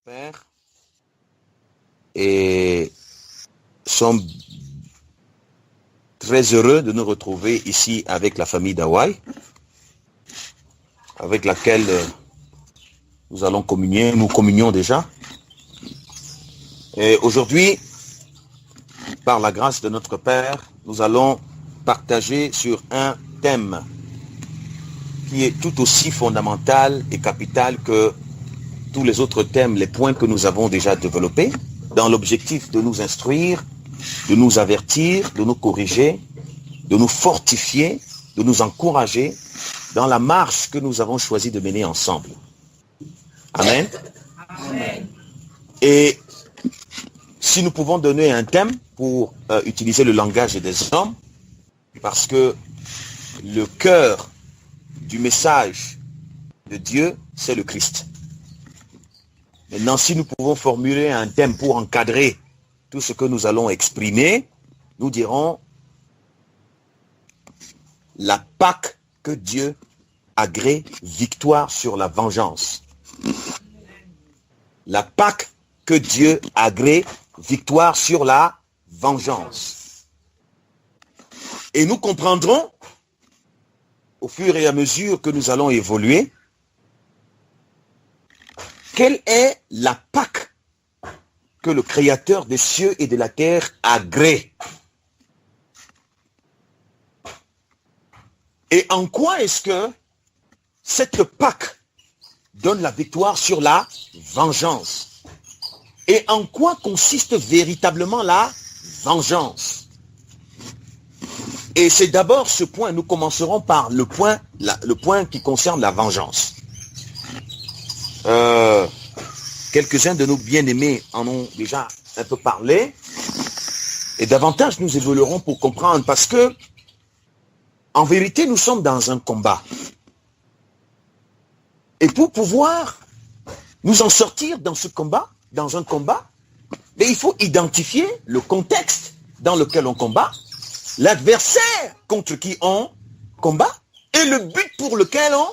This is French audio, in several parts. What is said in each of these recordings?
Père et sommes très heureux de nous retrouver ici avec la famille d'Hawaï, avec laquelle nous allons communier, nous communions déjà. Et aujourd'hui, par la grâce de notre Père, nous allons partager sur un thème qui est tout aussi fondamental et capital que tous les autres thèmes, les points que nous avons déjà développés, dans l'objectif de nous instruire, de nous avertir, de nous corriger, de nous fortifier, de nous encourager dans la marche que nous avons choisi de mener ensemble. Amen. Amen. Et si nous pouvons donner un thème pour utiliser le langage des hommes, parce que le cœur du message de Dieu, c'est le Christ. Maintenant, si nous pouvons formuler un thème pour encadrer tout ce que nous allons exprimer, nous dirons la Pâque que Dieu agrée, victoire sur la vengeance. La Pâque que Dieu agrée, victoire sur la vengeance. Et nous comprendrons, au fur et à mesure que nous allons évoluer, quelle est la Pâque que le Créateur des cieux et de la terre agrée? Et en quoi est-ce que cette Pâque donne la victoire sur la vengeance? Et en quoi consiste véritablement la vengeance? Et c'est d'abord ce point, nous commencerons par le point qui concerne la vengeance. Quelques-uns de nos bien-aimés en ont déjà un peu parlé, et davantage nous évoluerons pour comprendre, parce que en vérité nous sommes dans un combat, et pour pouvoir nous en sortir dans ce combat, dans un combat, mais il faut identifier le contexte dans lequel on combat, l'adversaire contre qui on combat, et le but pour lequel on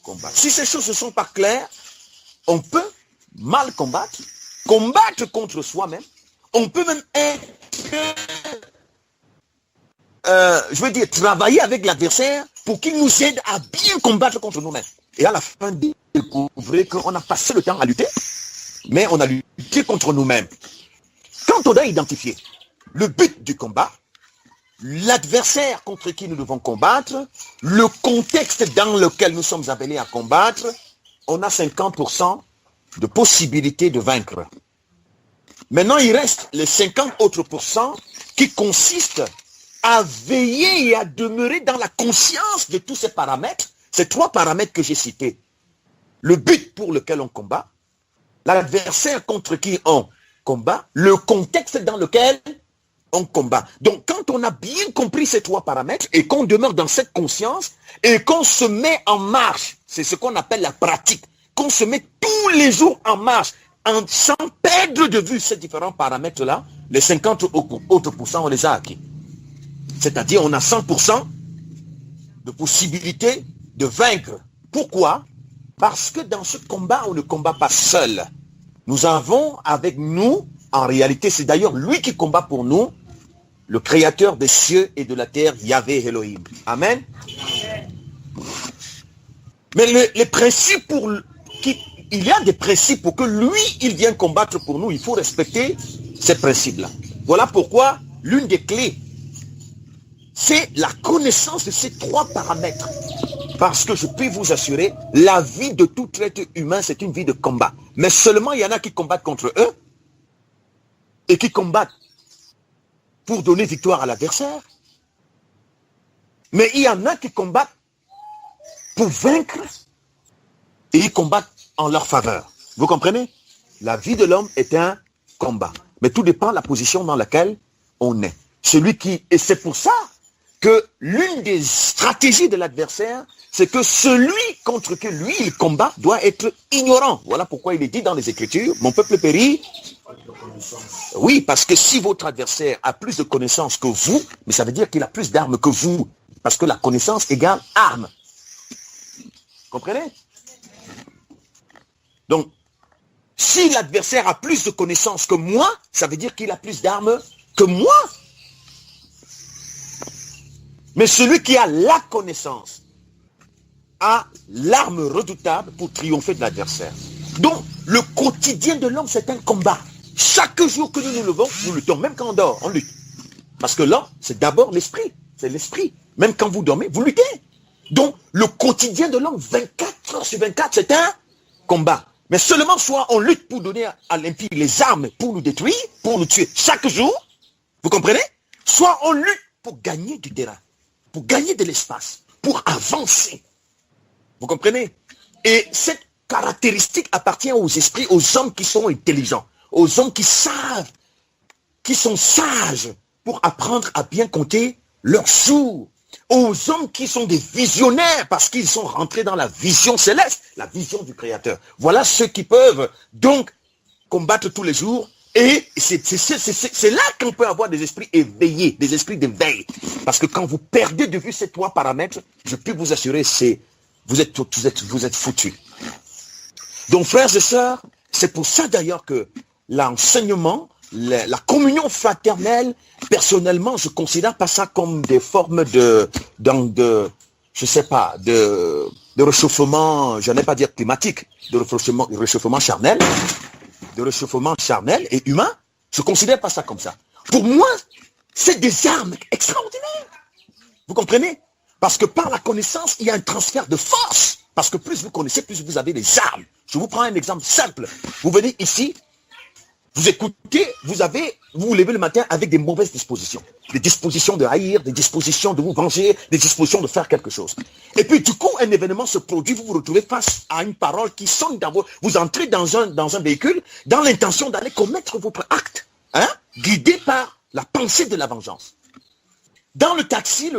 combat. Si ces choses ne sont pas claires, on peut mal combattre contre soi-même, on peut même travailler avec l'adversaire pour qu'il nous aide à bien combattre contre nous-mêmes. Et à la fin, découvrir qu'on a passé le temps à lutter, mais on a lutté contre nous-mêmes. Quand on a identifié le but du combat, l'adversaire contre qui nous devons combattre, le contexte dans lequel nous sommes appelés à combattre, on a 50% de possibilité de vaincre. Maintenant, il reste les 50 autres pourcents qui consistent à veiller et à demeurer dans la conscience de tous ces paramètres, ces trois paramètres que j'ai cités. Le but pour lequel on combat, l'adversaire contre qui on combat, le contexte dans lequel on combat. Donc, quand on a bien compris ces trois paramètres et qu'on demeure dans cette conscience et qu'on se met en marche, c'est ce qu'on appelle la pratique, qu'on se met tous les jours en marche, sans perdre de vue ces différents paramètres-là, les 50 autres pourcents, on les a acquis. C'est-à-dire, on a 100% de possibilité de vaincre. Pourquoi? Parce que dans ce combat, on ne combat pas seul. Nous avons avec nous, en réalité, c'est d'ailleurs lui qui combat pour nous, le Créateur des cieux et de la terre, Yahvé Elohim. Amen. Mais les principes il y a des principes pour que lui, il vienne combattre pour nous. Il faut respecter ces principes-là. Voilà pourquoi l'une des clés, c'est la connaissance de ces trois paramètres. Parce que je peux vous assurer, la vie de tout être humain, c'est une vie de combat. Mais seulement, il y en a qui combattent contre eux et qui combattent pour donner victoire à l'adversaire. Mais il y en a qui combattent pour vaincre et ils combattent en leur faveur. Vous comprenez? La vie de l'homme est un combat. Mais tout dépend de la position dans laquelle on est. Et c'est pour ça que l'une des stratégies de l'adversaire, c'est que celui contre qui lui il combat doit être ignorant. Voilà pourquoi il est dit dans les Écritures, mon peuple périt. Oui, parce que si votre adversaire a plus de connaissances que vous, mais ça veut dire qu'il a plus d'armes que vous. Parce que la connaissance égale arme. Comprenez? Donc, Si l'adversaire a plus de connaissances que moi, ça veut dire qu'il a plus d'armes que moi. Mais celui qui a la connaissance a l'arme redoutable pour triompher de l'adversaire. Donc, le quotidien de l'homme, c'est un combat. Chaque jour que nous nous levons, nous luttons. Même quand on dort, on lutte. Parce que là, c'est d'abord l'esprit. C'est l'esprit. Même quand vous dormez, vous luttez. Donc, le quotidien de l'homme, 24 heures sur 24, c'est un combat. Mais seulement soit on lutte pour donner à l'impie les armes pour nous détruire, pour nous tuer chaque jour. Vous comprenez? Soit on lutte pour gagner du terrain, pour gagner de l'espace, pour avancer. Vous comprenez? Et cette caractéristique appartient aux esprits, aux hommes qui sont intelligents, aux hommes qui savent, qui sont sages pour apprendre à bien compter leurs jours, aux hommes qui sont des visionnaires parce qu'ils sont rentrés dans la vision céleste, la vision du Créateur. Voilà ceux qui peuvent donc combattre tous les jours. Et c'est là qu'on peut avoir des esprits éveillés, des esprits d'éveil. Parce que quand vous perdez de vue ces trois paramètres, je peux vous assurer, vous êtes foutus. Donc frères et sœurs, c'est pour ça d'ailleurs que l'enseignement, la communion fraternelle, personnellement, je considère pas ça comme des formes de je sais pas, de réchauffement, je n'ai pas dire climatique, de réchauffement charnel, et humain. Je considère pas ça comme ça. Pour moi, c'est des armes extraordinaires. Vous comprenez? Parce que par la connaissance, il y a un transfert de force. Parce que plus vous connaissez, plus vous avez des armes. Je vous prends un exemple simple. Vous venez ici, vous écoutez, vous vous levez le matin avec des mauvaises dispositions. Des dispositions de haïr, des dispositions de vous venger, des dispositions de faire quelque chose. Et puis du coup, un événement se produit, vous vous retrouvez face à une parole qui sonne dans vous entrez dans un véhicule, dans l'intention d'aller commettre votre acte, guidé par la pensée de la vengeance. Dans le taxi,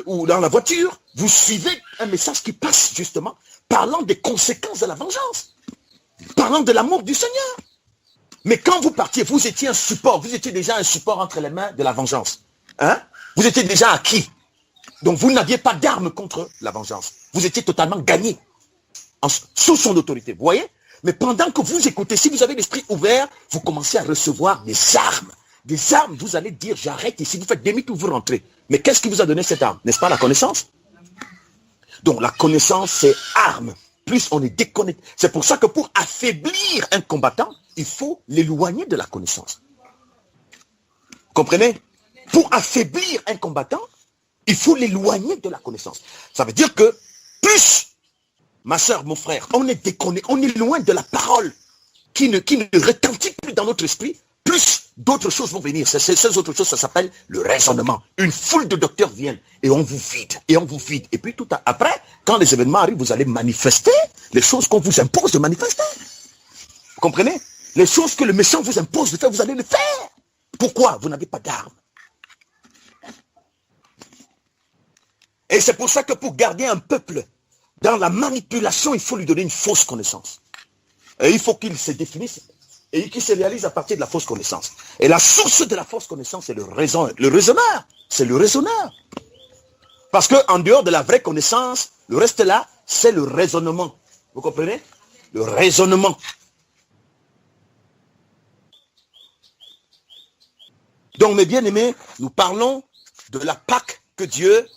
ou dans la voiture, vous suivez un message qui passe justement, parlant des conséquences de la vengeance, parlant de l'amour du Seigneur. Mais quand vous partiez, vous étiez un support, vous étiez déjà un support entre les mains de la vengeance. Vous étiez déjà acquis. Donc vous n'aviez pas d'armes contre la vengeance. Vous étiez totalement gagné, sous son autorité, vous voyez? Mais pendant que vous écoutez, si vous avez l'esprit ouvert, vous commencez à recevoir des armes. Des armes, vous allez dire, j'arrête ici, vous faites demi-tour, vous rentrez. Mais qu'est-ce qui vous a donné cette arme? N'est-ce pas la connaissance? Donc la connaissance, c'est arme. Plus on est déconnecté. C'est pour ça que pour affaiblir un combattant, il faut l'éloigner de la connaissance. Vous comprenez? Pour affaiblir un combattant, il faut l'éloigner de la connaissance. Ça veut dire que plus, ma soeur, mon frère, on est déconnecté, on est loin de la parole qui ne retentit plus dans notre esprit, plus d'autres choses vont venir. Ces autres choses, ça s'appelle le raisonnement. Une foule de docteurs viennent et on vous vide, et on vous vide. Et puis après, quand les événements arrivent, vous allez manifester les choses qu'on vous impose de manifester. Vous comprenez? Les choses que le méchant vous impose de faire, vous allez le faire. Pourquoi? Vous n'avez pas d'armes. Et c'est pour ça que pour garder un peuple dans la manipulation, il faut lui donner une fausse connaissance. Et il faut qu'il se définisse et qu'il se réalise à partir de la fausse connaissance. Et la source de la fausse connaissance, c'est le raisonneur. C'est le raisonneur. Parce qu'en dehors de la vraie connaissance, le reste là, c'est le raisonnement. Vous comprenez? Le raisonnement. Donc, mes bien-aimés, nous parlons de la Pâque que Dieu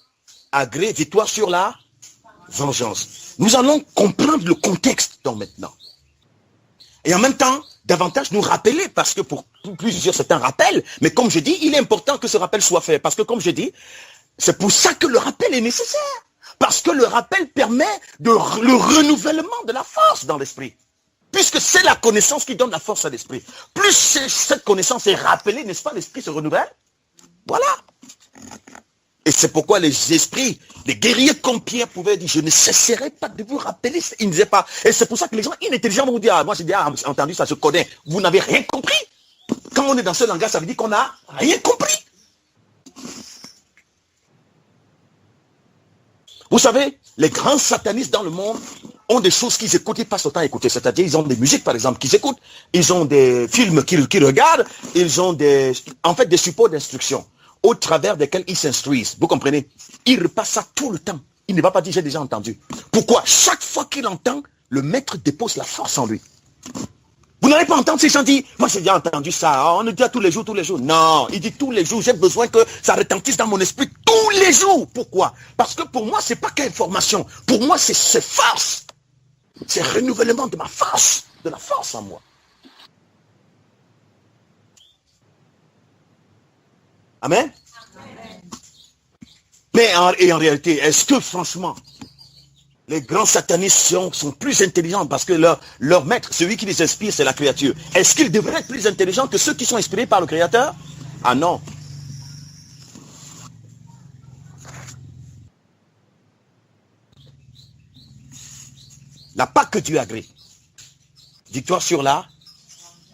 a agréée, victoire sur la vengeance. Nous allons comprendre le contexte donc maintenant. Et en même temps, davantage nous rappeler, parce que pour plusieurs c'est un rappel, mais comme je dis, il est important que ce rappel soit fait. Parce que comme je dis, c'est pour ça que le rappel est nécessaire. Parce que le rappel permet le renouvellement de la force dans l'esprit. Puisque c'est la connaissance qui donne la force à l'esprit. Plus cette connaissance est rappelée, n'est-ce pas, l'esprit se renouvelle. Voilà. Et c'est pourquoi les esprits, les guerriers comme Pierre pouvaient dire, je ne cesserai pas de vous rappeler. Ils ne disaient pas. Et c'est pour ça que les gens inintelligents vont vous dire, ah, moi j'ai déjà entendu ça, je connais. Vous n'avez rien compris. Quand on est dans ce langage, ça veut dire qu'on n'a rien compris. Vous savez, les grands satanistes dans le monde ont des choses qu'ils écoutent, ils passent autant à écouter. C'est-à-dire, ils ont des musiques, par exemple, qu'ils écoutent. Ils ont des films qu'ils regardent. Ils ont des supports d'instruction au travers desquels ils s'instruisent. Vous comprenez? Il repasse ça tout le temps. Il ne va pas dire, j'ai déjà entendu. Pourquoi? Chaque fois qu'il entend, le maître dépose la force en lui. Vous n'allez pas entendre ces gens dire, moi j'ai déjà entendu ça, on le dit tous les jours, tous les jours. Non, il dit tous les jours, j'ai besoin que ça retentisse dans mon esprit tous les jours. Pourquoi? Parce que pour moi, c'est pas qu'information. Pour moi, c'est force. C'est renouvellement de ma force, de la force en moi. Amen. Mais en réalité, est-ce que franchement, les grands satanistes sont plus intelligents parce que leur maître, celui qui les inspire, c'est la créature. Est-ce qu'ils devraient être plus intelligents que ceux qui sont inspirés par le Créateur? Ah non. La Pâque que Dieu agrée. Victoire sur la.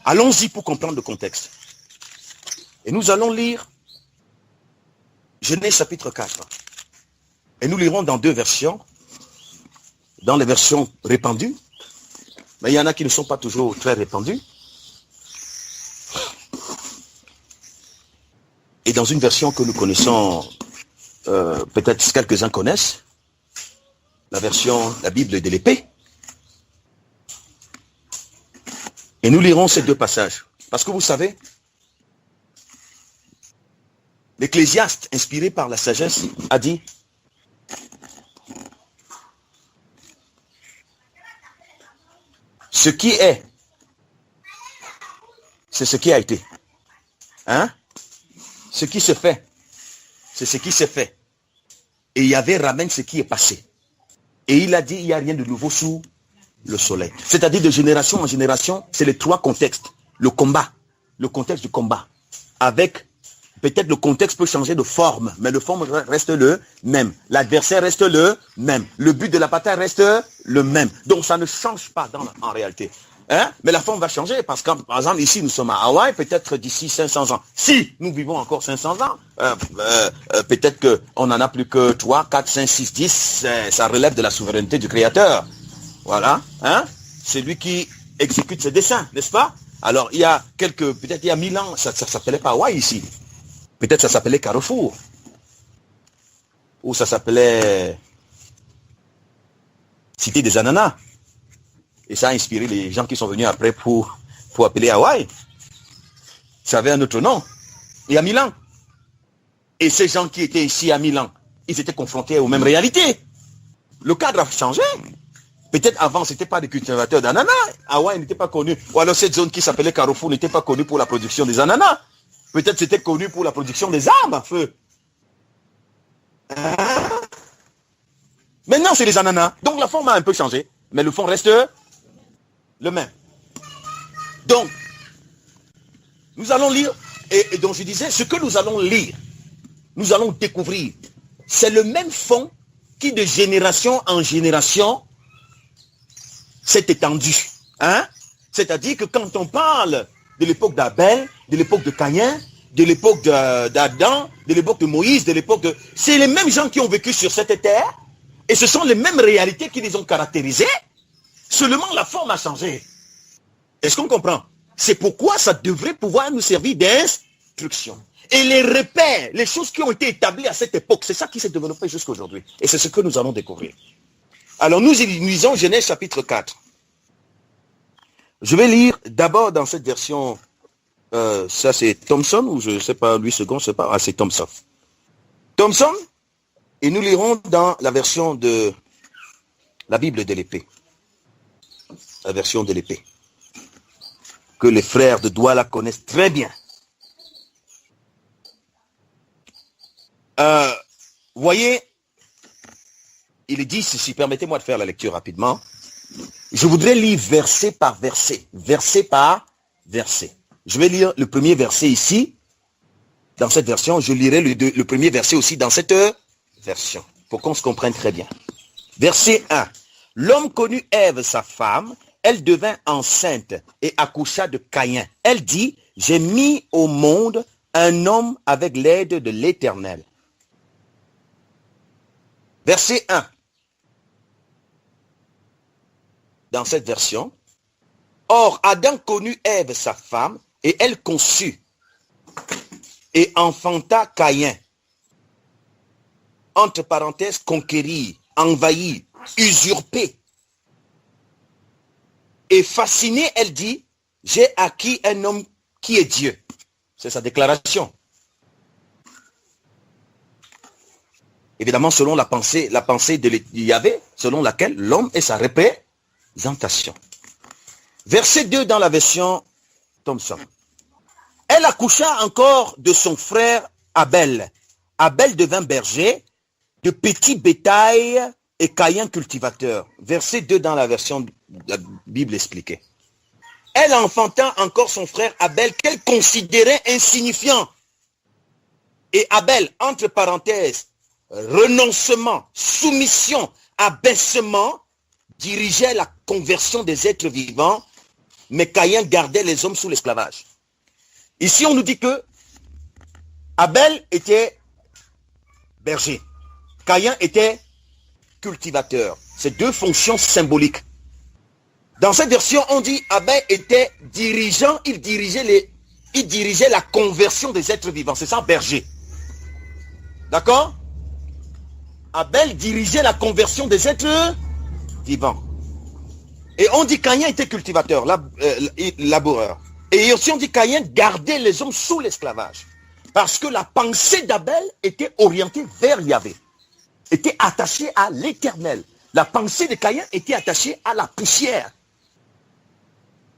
Allons-y pour comprendre le contexte. Et nous allons lire Genèse chapitre 4. Et nous lirons dans deux versions. Dans les versions répandues. Mais il y en a qui ne sont pas toujours très répandues. Et dans une version que nous connaissons, peut-être quelques-uns connaissent, la version, la Bible de l'épée. Et nous lirons ces deux passages. Parce que vous savez, l'Ecclésiaste, inspiré par la sagesse, a dit, ce qui est, c'est ce qui a été. Hein? Ce qui se fait, c'est ce qui s'est fait. Et Yahvé ramène ce qui est passé. Et il a dit, il n'y a rien de nouveau sous le soleil. C'est-à-dire de génération en génération, c'est les trois contextes. Le combat, le contexte du combat. Avec, peut-être le contexte peut changer de forme, mais le forme reste le même. L'adversaire reste le même. Le but de la bataille reste le même. Donc ça ne change pas en réalité. Hein? Mais la forme va changer parce que, par exemple, ici nous sommes à Hawaï, peut-être d'ici 500 ans. Si nous vivons encore 500 ans, peut-être qu'on n'en a plus que 3, 4, 5, 6, 10, ça relève de la souveraineté du Créateur. Voilà, hein? C'est lui qui exécute ses desseins, n'est-ce pas? Alors, il y a peut-être il y a 1000 ans, ça s'appelait pas Hawaï ici. Peut-être ça s'appelait Carrefour. Ou ça s'appelait Cité des Ananas. Et ça a inspiré les gens qui sont venus après pour appeler Hawaï. Ça avait un autre nom. Il y a 1000 ans. Et ces gens qui étaient ici à 1000 ans, ils étaient confrontés aux mêmes réalités. Le cadre a changé. Peut-être avant, ce n'était pas des cultivateurs d'ananas. Hawaï n'était pas connu. Ou alors cette zone qui s'appelait Carrefour n'était pas connue pour la production des ananas. Peut-être c'était connu pour la production des armes à feu. Maintenant, c'est les ananas. Donc la forme a un peu changé. Mais le fond reste le même. Donc, nous allons lire. Et donc je disais, ce que nous allons lire, nous allons découvrir. C'est le même fond qui de génération en génération s'est étendu. Hein? C'est-à-dire que quand on parle de l'époque d'Abel, de l'époque de Caïn, de l'époque d'Adam, de l'époque de Moïse, de l'époque de... C'est les mêmes gens qui ont vécu sur cette terre, et ce sont les mêmes réalités qui les ont caractérisés, seulement la forme a changé. Est-ce qu'on comprend? C'est pourquoi ça devrait pouvoir nous servir d'instruction. Et les repères, les choses qui ont été établies à cette époque, c'est ça qui s'est développé jusqu'à aujourd'hui. Et c'est ce que nous allons découvrir. Alors nous lisons Genèse chapitre 4. Je vais lire d'abord dans cette version, ça c'est Thompson, ou je ne sais pas, lui second, je ne sais pas, c'est Thompson. Thompson, et nous lirons dans la version de la Bible de l'épée. La version de l'épée. Que les frères de Douala connaissent très bien. Voyez, il dit ceci, permettez-moi de faire la lecture rapidement. Je voudrais lire verset par verset, verset par verset. Je vais lire le premier verset ici, dans cette version. Je lirai le premier verset aussi dans cette version, pour qu'on se comprenne très bien. Verset 1. L'homme connut Ève, sa femme, elle devint enceinte et accoucha de Caïn. Elle dit, j'ai mis au monde un homme avec l'aide de l'Éternel. Verset 1. Dans cette version, or Adam connut Ève, sa femme, et elle conçut et enfanta Caïn. Entre parenthèses, conquérir, envahir, usurper. Et fascinée, elle dit, j'ai acquis un homme qui est Dieu. C'est sa déclaration. Évidemment, selon la pensée de Yahvé, selon laquelle l'homme est sa représentation. Verset 2 dans la version Thompson. Elle accoucha encore de son frère Abel. Abel devint berger, de petit bétail et Caïn cultivateur. Verset 2 dans la version de la Bible expliquée. Elle enfanta encore son frère Abel qu'elle considérait insignifiant. Et Abel, entre parenthèses, renoncement, soumission, abaissement, dirigeait la conversion des êtres vivants, mais Caïn gardait les hommes sous l'esclavage. Ici, on nous dit que Abel était berger, Caïn était cultivateur. C'est deux fonctions symboliques. Dans cette version, on dit Abel était dirigeant, il dirigeait la conversion des êtres vivants. C'est ça, berger. D'accord? Abel dirigeait la conversion des êtres vivants. Et on dit Caïn était cultivateur, laboureur. Et aussi on dit Caïn gardait les hommes sous l'esclavage. Parce que la pensée d'Abel était orientée vers Yahvé. Était attachée à l'éternel. La pensée de Caïn était attachée à la poussière.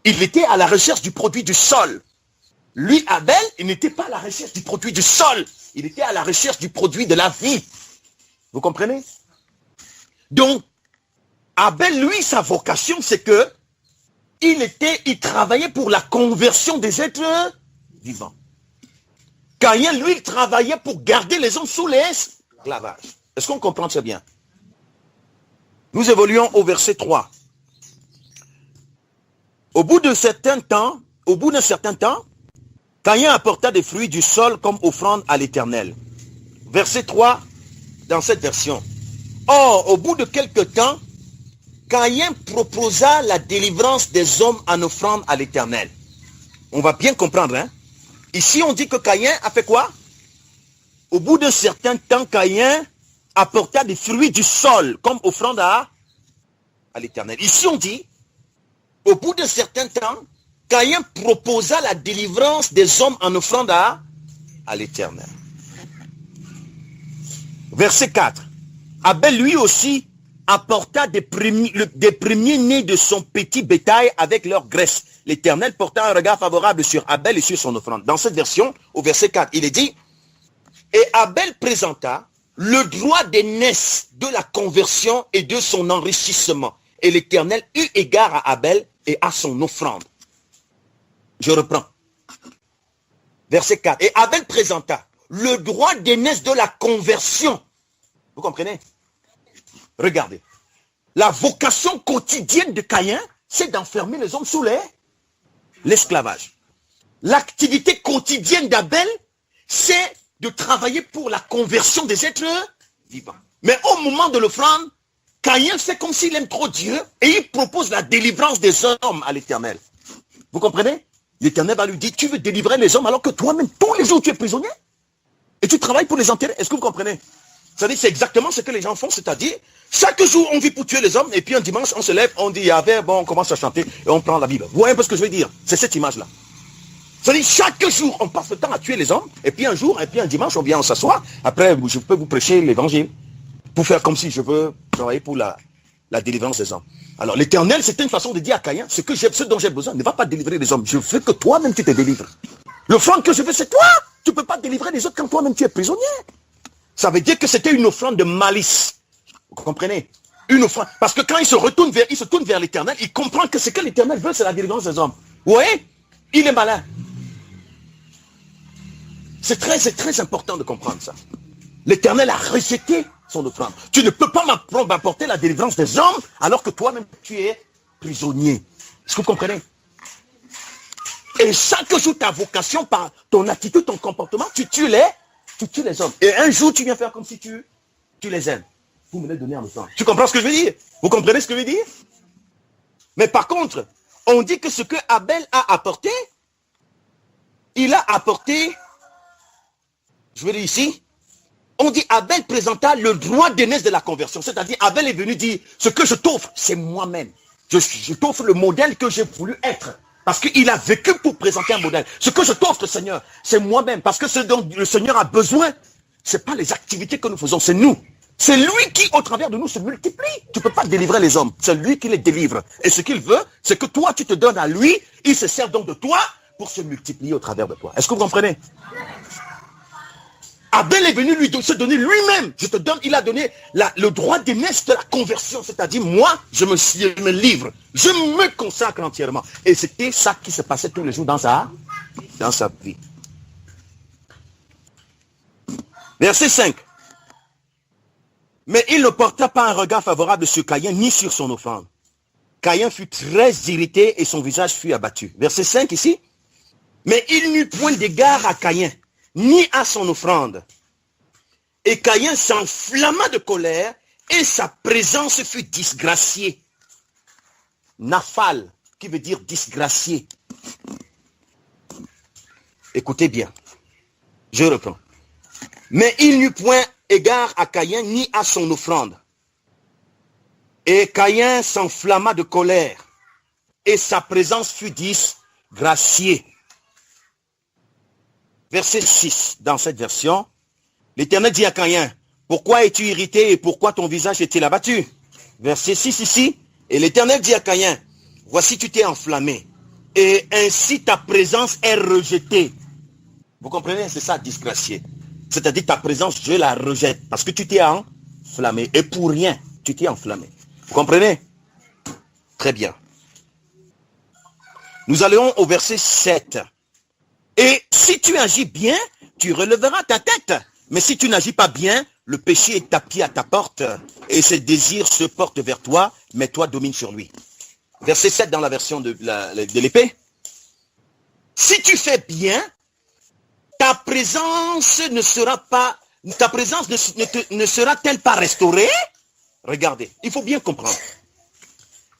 Il était à la recherche du produit du sol. Lui, Abel, il n'était pas à la recherche du produit du sol. Il était à la recherche du produit de la vie. Vous comprenez? Donc, Abel, lui, sa vocation, c'est que il travaillait pour la conversion des êtres vivants. Caïn, lui, il travaillait pour garder les hommes sous l'esclavage. Est-ce qu'on comprend ça bien? Nous évoluons au verset 3. Au bout d'un certain temps, Caïn apporta des fruits du sol comme offrande à l'Éternel. Verset 3, dans cette version. Or, au bout de quelque temps, Caïn proposa la délivrance des hommes en offrande à l'Éternel. On va bien comprendre, hein? Ici, on dit que Caïn a fait quoi? Au bout d'un certain temps, Caïn apporta des fruits du sol comme offrande à l'Éternel. Ici, on dit, au bout d'un certain temps, Caïn proposa la délivrance des hommes en offrande à l'Éternel. Verset 4. Abel lui aussi apporta des premiers-nés de son petit bétail avec leur graisse. L'Éternel porta un regard favorable sur Abel et sur son offrande. Dans cette version, au verset 4, il est dit, et Abel présenta le droit d'aînesse de la conversion et de son enrichissement. Et l'Éternel eut égard à Abel et à son offrande. Je reprends. Verset 4. Et Abel présenta le droit d'aînesse de la conversion. Vous comprenez? Regardez. La vocation quotidienne de Caïn, c'est d'enfermer les hommes sous l'esclavage. L'activité quotidienne d'Abel, c'est de travailler pour la conversion des êtres vivants. Mais au moment de l'offrande, Caïn fait comme s'il aime trop Dieu et il propose la délivrance des hommes à l'Éternel. Vous comprenez? L'Éternel va lui dire, tu veux délivrer les hommes alors que toi-même, tous les jours, tu es prisonnier et tu travailles pour les enterrer. Est-ce que vous comprenez? C'est-à-dire, c'est exactement ce que les gens font, c'est-à-dire, chaque jour, on vit pour tuer les hommes, et puis un dimanche, on se lève, on dit, Yahvé, bon, on commence à chanter, et on prend la Bible. Vous voyez un peu ce que je veux dire? C'est cette image-là. C'est-à-dire, chaque jour, on passe le temps à tuer les hommes, et puis un jour, et puis un dimanche, on vient, on s'assoit, après, je peux vous prêcher l'évangile, pour faire comme si je veux travailler pour la délivrance des hommes. Alors, l'Éternel, c'était une façon de dire à Caïn, ce dont j'ai besoin, ne va pas délivrer les hommes, je veux que toi-même tu te délivres. L'offrande que je veux, c'est toi. Tu ne peux pas délivrer les autres quand toi-même tu es prisonnier. Ça veut dire que c'était une offrande de malice. Vous comprenez? Une offrande. Parce que quand il se tourne vers l'Éternel, il comprend que ce que l'Éternel veut, c'est la délivrance des hommes. Vous voyez? Il est malin. C'est très important de comprendre ça. L'Éternel a rejeté son offrande. Tu ne peux pas m'apporter la délivrance des hommes alors que toi-même tu es prisonnier. Est-ce que vous comprenez? Et chaque jour, ta vocation, par ton attitude, ton comportement, tu tues les hommes. Et un jour, tu viens faire comme si tu les aimes. Vous me les donnez en offrande. Tu comprends ce que je veux dire? Vous comprenez ce que je veux dire? Mais par contre, on dit que ce que Abel a apporté, il a apporté, je veux dire ici, on dit Abel présenta le droit d'aînesse de la conversion. C'est-à-dire, Abel est venu dire, ce que je t'offre, c'est moi-même. Je t'offre le modèle que j'ai voulu être. Parce qu'il a vécu pour présenter un modèle. Ce que je t'offre, Seigneur, c'est moi-même. Parce que ce dont le Seigneur a besoin, ce n'est pas les activités que nous faisons, c'est nous. C'est lui qui, au travers de nous, se multiplie. Tu ne peux pas délivrer les hommes. C'est lui qui les délivre. Et ce qu'il veut, c'est que toi, tu te donnes à lui. Il se sert donc de toi pour se multiplier au travers de toi. Est-ce que vous comprenez? Abel est venu se donner lui-même. Je te donne, il a donné le droit d'aînesse de la conversion. C'est-à-dire, moi, je me livre. Je me consacre entièrement. Et c'était ça qui se passait tous les jours dans sa vie. Verset 5. Mais il ne porta pas un regard favorable sur Caïn, ni sur son offrande. Caïn fut très irrité et son visage fut abattu. Verset 5 ici. Mais il n'eut point d'égard à Caïn, ni à son offrande. Et Caïn s'enflamma de colère, et sa présence fut disgraciée. Naphal, qui veut dire disgracié. Écoutez bien, je reprends. Mais il n'eut point égard à Caïn, ni à son offrande. Et Caïn s'enflamma de colère, et sa présence fut disgraciée. Verset 6, dans cette version, l'Éternel dit à Caïn, pourquoi es-tu irrité et pourquoi ton visage est-il abattu? Verset 6 ici, et l'Éternel dit à Caïn, voici tu t'es enflammé, et ainsi ta présence est rejetée. Vous comprenez? C'est ça, disgracié. C'est-à-dire ta présence, je la rejette, parce que tu t'es enflammé, et pour rien, tu t'es enflammé. Vous comprenez? Très bien. Nous allons au verset 7. Et si tu agis bien, tu relèveras ta tête. Mais si tu n'agis pas bien, le péché est tapis à ta porte et ses désirs se portent vers toi, mais toi domine sur lui. Verset 7 dans la version de l'épée. Si tu fais bien, ta présence ne sera-t-elle pas restaurée? Regardez, il faut bien comprendre.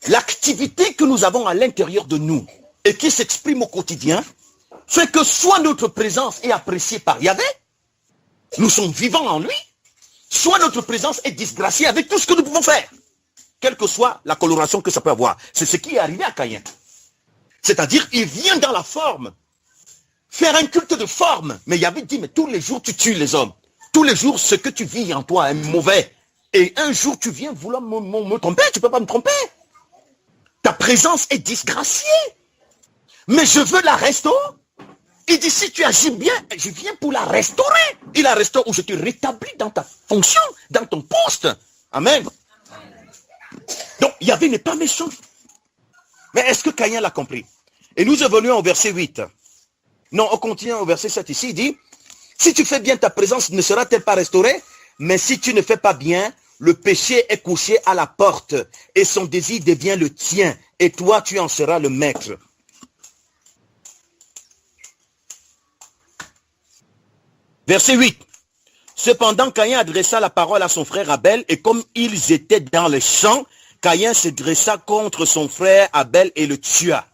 L'activité que nous avons à l'intérieur de nous et qui s'exprime au quotidien, fait que soit notre présence est appréciée par Yahvé, nous sommes vivants en lui, soit notre présence est disgraciée avec tout ce que nous pouvons faire, quelle que soit la coloration que ça peut avoir. C'est ce qui est arrivé à Caïn. C'est-à-dire, il vient dans la forme, faire un culte de forme. Mais Yahvé dit, mais tous les jours tu tues les hommes. Tous les jours, ce que tu vis en toi est mauvais. Et un jour, tu viens vouloir me tromper, tu ne peux pas me tromper. Ta présence est disgraciée. Mais je veux la restaurer. Il dit, si tu agis bien, je viens pour la restaurer. Il la restaure où je te rétablis dans ta fonction, dans ton poste. Amen. Donc, Yahvé n'est pas méchant. Mais est-ce que Caïn l'a compris? Et nous évoluons au verset 8. Non, on continue au verset 7 ici. Il dit, si tu fais bien, ta présence ne sera-t-elle pas restaurée? Mais si tu ne fais pas bien, le péché est couché à la porte et son désir devient le tien. Et toi, tu en seras le maître. Verset 8. Cependant, Caïn adressa la parole à son frère Abel, et comme ils étaient dans les champs, Caïn se dressa contre son frère Abel et le tua.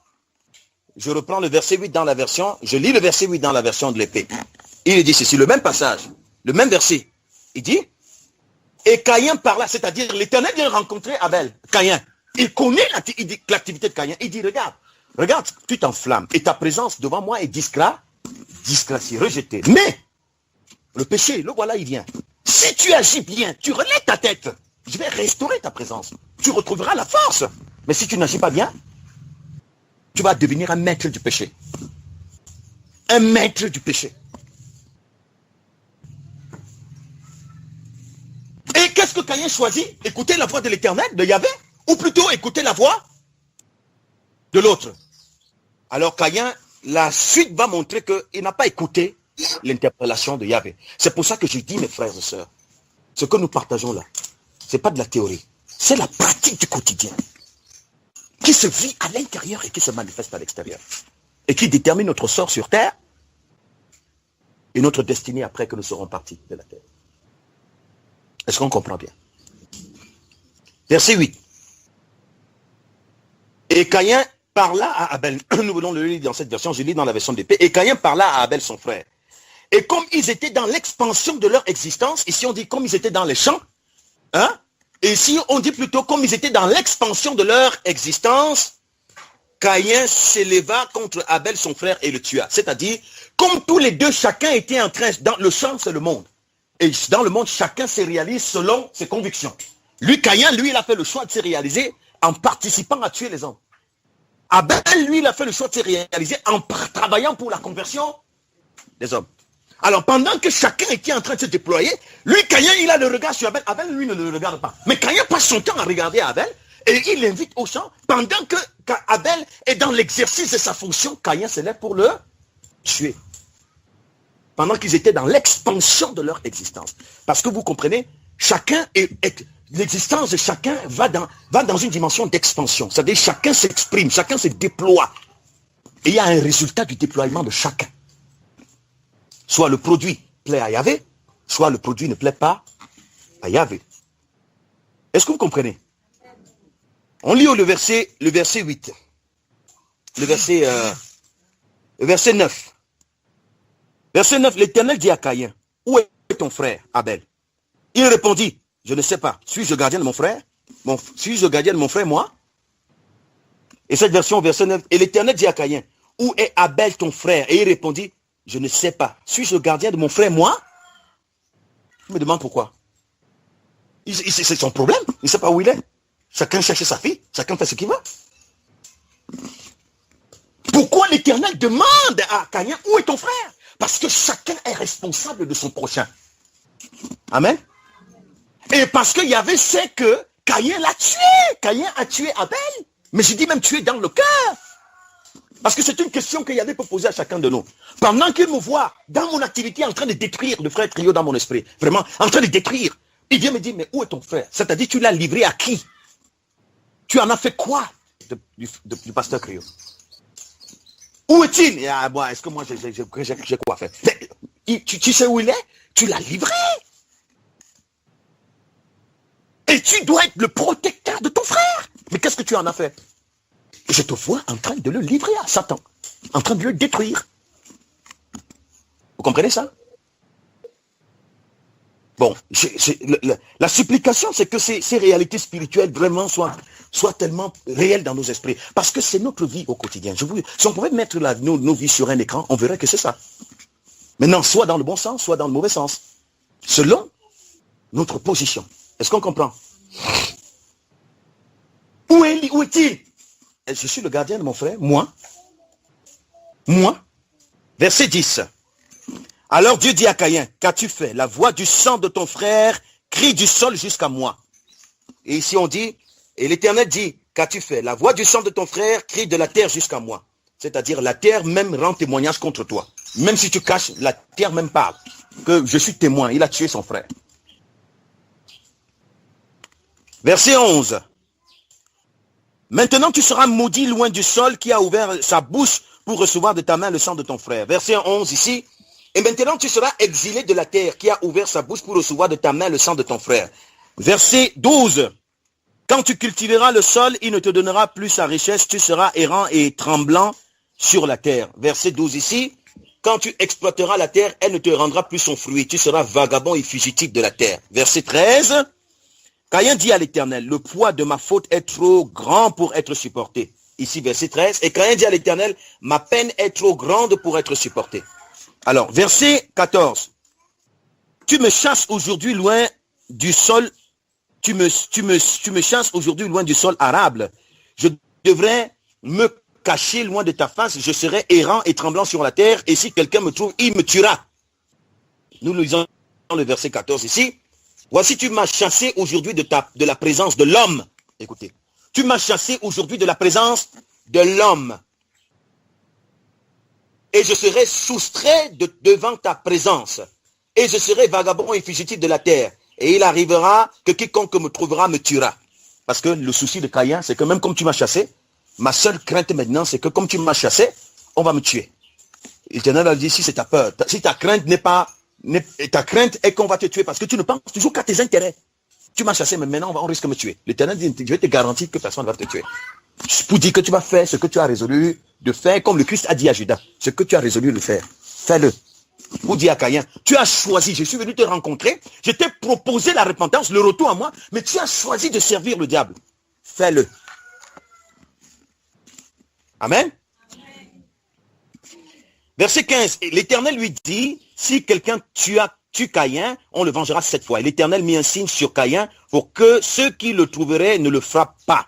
Je reprends le verset 8 dans la version, je lis le verset 8 dans la version de l'épée. Il dit ceci, le même passage, le même verset. Il dit, et Caïn parla, c'est-à-dire l'Éternel vient rencontrer Abel, Caïn. Il connaît l'activité de Caïn. Il dit, regarde, tu t'enflammes, et ta présence devant moi est disgraciée, rejetée. Mais, le péché, le voilà, il vient. Si tu agis bien, tu relèves ta tête, je vais restaurer ta présence. Tu retrouveras la force. Mais si tu n'agis pas bien, tu vas devenir un maître du péché. Un maître du péché. Et qu'est-ce que Caïn choisit? Écouter la voix de l'Éternel, de Yahvé, ou plutôt écouter la voix de l'autre. Alors Caïn, la suite va montrer qu'il n'a pas écouté l'interpellation de Yahvé. C'est pour ça que je dis, mes frères et sœurs, ce que nous partageons là, ce n'est pas de la théorie, c'est la pratique du quotidien qui se vit à l'intérieur et qui se manifeste à l'extérieur et qui détermine notre sort sur terre et notre destinée après que nous serons partis de la terre. Est-ce qu'on comprend bien? Verset 8. Et Caïn parla à Abel, nous venons le lire dans cette version, je lis dans la version d'épée, et Caïn parla à Abel son frère. Et comme ils étaient dans l'expansion de leur existence, ici on dit comme ils étaient dans les champs, hein? Et ici on dit plutôt comme ils étaient dans l'expansion de leur existence, Caïn s'éleva contre Abel, son frère, et le tua. C'est-à-dire, comme tous les deux, chacun était en train, dans le champ, c'est le monde. Et dans le monde, chacun se réalise selon ses convictions. Lui, Caïn, lui, il a fait le choix de se réaliser en participant à tuer les hommes. Abel, lui, il a fait le choix de se réaliser en travaillant pour la conversion des hommes. Alors, pendant que chacun était en train de se déployer, lui, Caïn, il a le regard sur Abel. Abel, lui, ne le regarde pas. Mais Caïn passe son temps à regarder Abel et il l'invite au champ. Pendant que Abel est dans l'exercice de sa fonction, Caïn se lève pour le tuer. Pendant qu'ils étaient dans l'expansion de leur existence. Parce que vous comprenez, l'existence de chacun va dans une dimension d'expansion. C'est-à-dire chacun s'exprime, chacun se déploie. Et il y a un résultat du déploiement de chacun. Soit le produit plaît à Yahvé, soit le produit ne plaît pas à Yahvé. Est-ce que vous comprenez? On lit le verset 8. Le verset 9. Verset 9, l'Éternel dit à Caïn, où est ton frère Abel? Il répondit, je ne sais pas. Suis-je le gardien de mon frère? Suis-je le gardien de mon frère, moi? Et cette version, verset 9, et l'Éternel dit à Caïn, où est Abel ton frère? Et il répondit, je ne sais pas. Suis-je le gardien de mon frère, moi? Je me demande pourquoi. C'est son problème. Il ne sait pas où il est. Chacun cherche sa fille. Chacun fait ce qu'il veut. Pourquoi l'Éternel demande à Caïn, où est ton frère? Parce que chacun est responsable de son prochain. Amen. Et parce que Yahvé sait que Caïn l'a tué. Caïn a tué Abel. Mais je dis même tué dans le cœur. Parce que c'est une question que Yahvé peut poser à chacun de nous. Pendant qu'il me voit dans mon activité en train de détruire le frère Trio dans mon esprit, vraiment en train de détruire, il vient me dire, mais où est ton frère? C'est-à-dire, tu l'as livré à qui? Tu en as fait quoi du pasteur Trio? Où est-il? Ah, bon, est-ce que moi j'ai quoi faire? Tu sais où il est? Tu l'as livré. Et tu dois être le protecteur de ton frère. Mais qu'est-ce que tu en as fait? Je te vois en train de le livrer à Satan. En train de le détruire. Vous comprenez ça? Bon, la supplication, c'est que ces réalités spirituelles vraiment soient tellement réelles dans nos esprits. Parce que c'est notre vie au quotidien. Si on pouvait mettre nos vies sur un écran, on verrait que c'est ça. Maintenant, soit dans le bon sens, soit dans le mauvais sens. Selon notre position. Est-ce qu'on comprend? Où est-il? Je suis le gardien de mon frère, moi. Verset 10. Alors Dieu dit à Caïn, qu'as-tu fait? La voix du sang de ton frère crie du sol jusqu'à moi. Et ici on dit, et l'Éternel dit, qu'as-tu fait? La voix du sang de ton frère crie de la terre jusqu'à moi. C'est-à-dire la terre même rend témoignage contre toi. Même si tu caches, la terre même parle. Que je suis témoin, il a tué son frère. Verset 11. Maintenant tu seras maudit loin du sol qui a ouvert sa bouche pour recevoir de ta main le sang de ton frère. Verset 11 ici. Et maintenant tu seras exilé de la terre qui a ouvert sa bouche pour recevoir de ta main le sang de ton frère. Verset 12. Quand tu cultiveras le sol, il ne te donnera plus sa richesse, tu seras errant et tremblant sur la terre. Verset 12 ici. Quand tu exploiteras la terre, elle ne te rendra plus son fruit, tu seras vagabond et fugitif de la terre. Verset 13. Caïn dit à l'Éternel, le poids de ma faute est trop grand pour être supporté. Ici, verset 13. Et Caïn dit à l'Éternel, ma peine est trop grande pour être supportée. Alors, verset 14. Tu me chasses aujourd'hui loin du sol, tu me chasses aujourd'hui loin du sol arable. Je devrais me cacher loin de ta face, je serai errant et tremblant sur la terre, et si quelqu'un me trouve, il me tuera. Nous lisons le verset 14 ici. Voici, tu m'as chassé aujourd'hui de la présence de l'homme. Écoutez, tu m'as chassé aujourd'hui de la présence de l'homme. Et je serai soustrait devant ta présence. Et je serai vagabond et fugitif de la terre. Et il arrivera que quiconque me trouvera me tuera. Parce que le souci de Caïn, c'est que même comme tu m'as chassé, ma seule crainte maintenant, c'est que comme tu m'as chassé, on va me tuer. L'Éternel a dit, si c'est ta peur, si ta crainte ta crainte est qu'on va te tuer parce que tu ne penses toujours qu'à tes intérêts. Tu m'as chassé, mais maintenant on risque de me tuer. L'Éternel dit, je vais te garantir que personne ne va te tuer. Pour dire que tu vas faire ce que tu as résolu de faire, comme le Christ a dit à Judas, ce que tu as résolu de faire, fais-le. Pour dire à Caïn, tu as choisi, je suis venu te rencontrer, je t'ai proposé la repentance, le retour à moi, mais tu as choisi de servir le diable. Fais-le. Amen. Verset 15. L'Éternel lui dit, si quelqu'un tue Caïn, on le vengera 7 fois. Et l'Éternel mit un signe sur Caïn pour que ceux qui le trouveraient ne le frappent pas.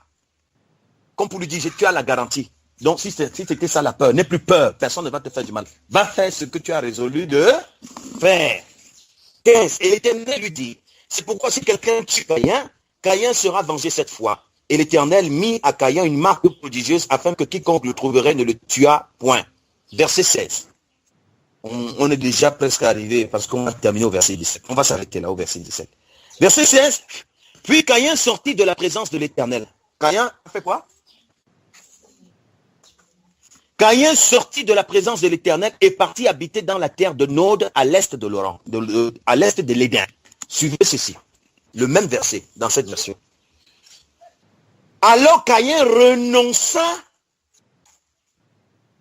Comme pour lui dire, tu as la garantie. Donc si c'était ça la peur, n'aie plus peur, personne ne va te faire du mal. Va faire ce que tu as résolu de faire. 15. Et l'Éternel lui dit, c'est pourquoi si quelqu'un tue Caïn, Caïn sera vengé 7 fois. Et l'Éternel mit à Caïn une marque prodigieuse afin que quiconque le trouverait ne le tuât point. Verset 16. On est déjà presque arrivé parce qu'on a terminé au verset 17. On va s'arrêter là au verset 17. Verset 16. Puis Caïn sortit de la présence de l'Éternel. Caïn a fait quoi? Caïn sortit de la présence de l'Éternel et partit habiter dans la terre de Nod à l'est de l'Oran, à l'est de l'Éden. Suivez ceci, le même verset dans cette version. Alors Caïn renonça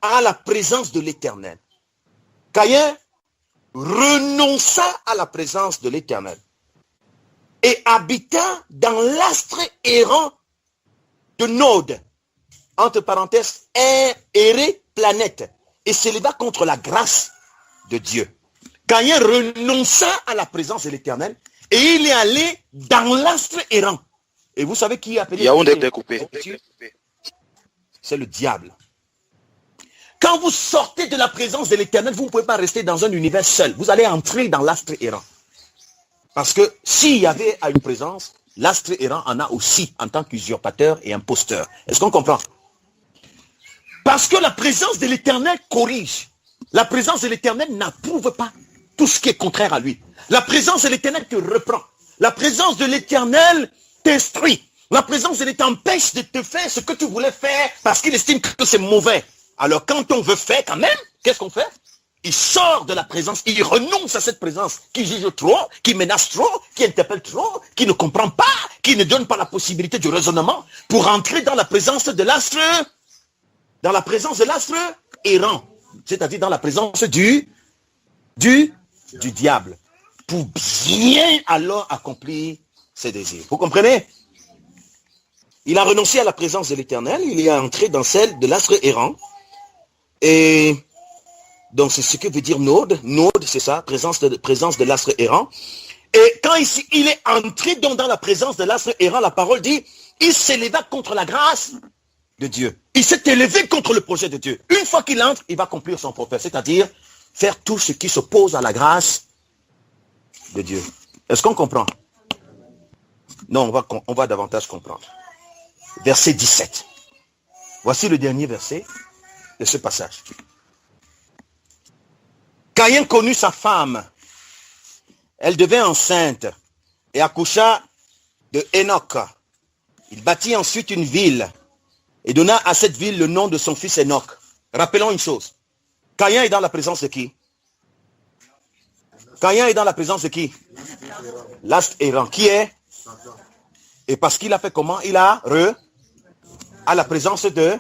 à la présence de l'Éternel. Caïn renonça à la présence de l'Éternel et habita dans l'astre errant de Nod, entre parenthèses, erré planète, et s'éleva contre la grâce de Dieu. Caïn renonça à la présence de l'Éternel et il est allé dans l'astre errant. Et vous savez qui est appelé? C'est le diable. Quand vous sortez de la présence de l'Éternel, vous ne pouvez pas rester dans un univers seul. Vous allez entrer dans l'astre errant. Parce que s'il y avait à une présence, l'astre errant en a aussi en tant qu'usurpateur et imposteur. Est-ce qu'on comprend? Parce que la présence de l'Éternel corrige. La présence de l'Éternel n'approuve pas tout ce qui est contraire à lui. La présence de l'Éternel te reprend. La présence de l'Éternel t'instruit. La présence de l'Éternel t'empêche de te faire ce que tu voulais faire parce qu'il estime que c'est mauvais. Alors quand on veut faire quand même, qu'est-ce qu'on fait? Il sort de la présence, il renonce à cette présence qui juge trop, qui menace trop, qui interpelle trop, qui ne comprend pas, qui ne donne pas la possibilité du raisonnement pour entrer dans la présence de l'astre, errant, c'est-à-dire dans la présence du diable, pour bien alors accomplir ses désirs. Vous comprenez? Il a renoncé à la présence de l'Éternel, il est entré dans celle de l'astre errant, et donc c'est ce que veut dire Nod. Nod, c'est ça, présence de l'astre errant. Et quand ici, il est entré donc dans la présence de l'astre errant, la parole dit, il s'éleva contre la grâce de Dieu. Il s'est élevé contre le projet de Dieu. Une fois qu'il entre, il va accomplir son propos, c'est-à-dire faire tout ce qui s'oppose à la grâce de Dieu. Est-ce qu'on comprend? Non, on va davantage comprendre. Verset 17. Voici le dernier verset de ce passage. Caïn connut sa femme. Elle devint enceinte et accoucha de Enoch. Il bâtit ensuite une ville et donna à cette ville le nom de son fils Enoch. Rappelons une chose. Caïn est dans la présence de qui? Caïn est dans la présence de qui? L'astre errant. Qui est? Et parce qu'il a fait comment? Il a à la présence de...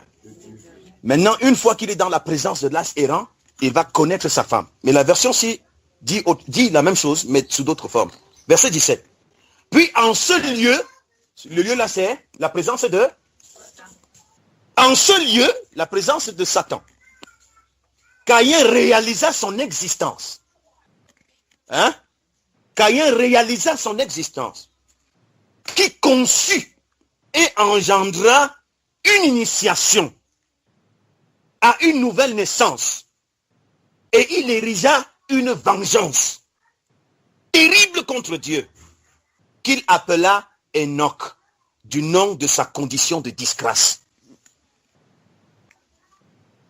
Maintenant, une fois qu'il est dans la présence de l'astre errant, il va connaître sa femme. Mais la version-ci dit la même chose, mais sous d'autres formes. Verset 17. Puis en ce lieu, le lieu là c'est la présence de... En ce lieu, la présence de Satan. Caïn réalisa son existence. Hein? Caïn réalisa son existence. Qui conçut et engendra une initiation à une nouvelle naissance. Et il érigea une vengeance terrible contre Dieu, qu'il appela Enoch, du nom de sa condition de disgrâce.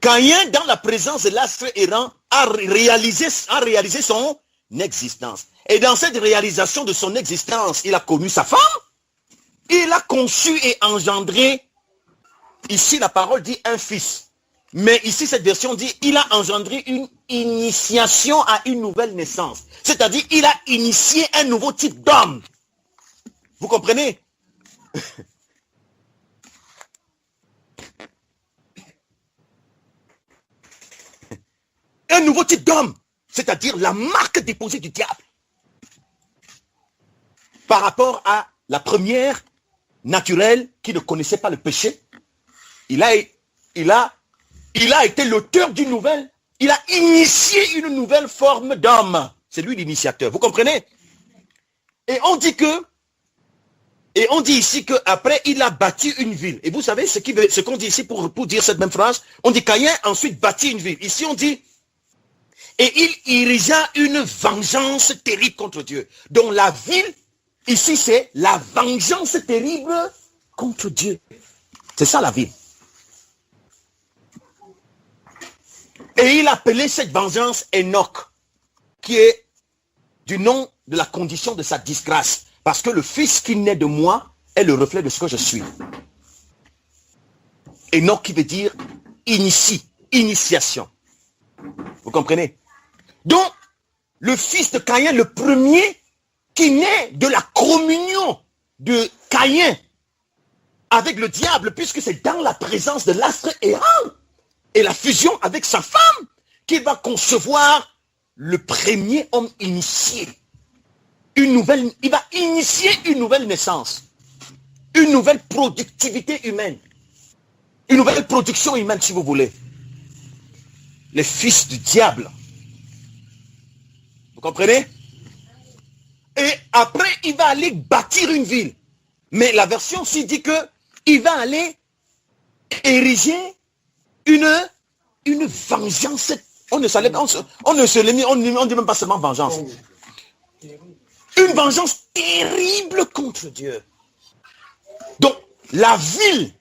Caïn, dans la présence de l'astre errant, a réalisé son existence. Et dans cette réalisation de son existence, il a connu sa femme, il a conçu et engendré, ici la parole dit un fils. Mais ici, cette version dit, il a engendré une initiation à une nouvelle naissance. C'est-à-dire, il a initié un nouveau type d'homme. Vous comprenez? Un nouveau type d'homme. C'est-à-dire la marque déposée du diable. Par rapport à la première naturelle qui ne connaissait pas le péché, il a Il a été l'auteur d'une nouvelle, il a initié une nouvelle forme d'homme. C'est lui l'initiateur, vous comprenez? Et on dit ici qu'après, il a bâti une ville. Et vous savez ce qu'on dit ici pour dire cette même phrase? On dit Caïn ensuite bâtit une ville. Ici, on dit, et il irrigea une vengeance terrible contre Dieu. Donc la ville, ici, c'est la vengeance terrible contre Dieu. C'est ça la ville. Et il appelait cette vengeance Enoch, qui est du nom de la condition de sa disgrâce. Parce que le fils qui naît de moi est le reflet de ce que je suis. Enoch qui veut dire initiation. Vous comprenez? Donc, le fils de Caïn, le premier qui naît de la communion de Caïn avec le diable, puisque c'est dans la présence de l'astre errant et la fusion avec sa femme qu'il va concevoir le premier homme initié. Il va initier une nouvelle naissance, une nouvelle productivité humaine, une nouvelle production humaine si vous voulez. Les fils du diable. Vous comprenez? Et après, il va aller bâtir une ville. Mais la version ci dit que il va aller ériger une vengeance. On ne dit même pas seulement vengeance. Une vengeance terrible contre Dieu. Donc, la ville,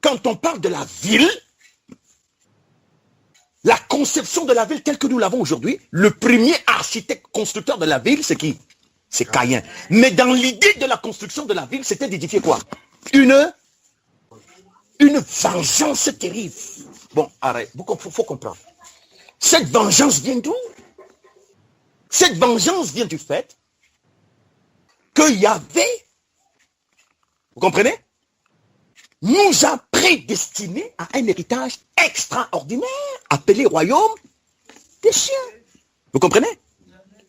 quand on parle de la ville, la conception de la ville telle que nous l'avons aujourd'hui, le premier architecte constructeur de la ville, c'est qui? C'est Caïn. Mais dans l'idée de la construction de la ville, c'était d'édifier quoi? Une vengeance terrible. Bon, arrête, il faut comprendre. Cette vengeance vient d'où? Cette vengeance vient du fait que Yahvé, vous comprenez, nous a prédestinés à un héritage extraordinaire, appelé royaume des cieux. Vous comprenez?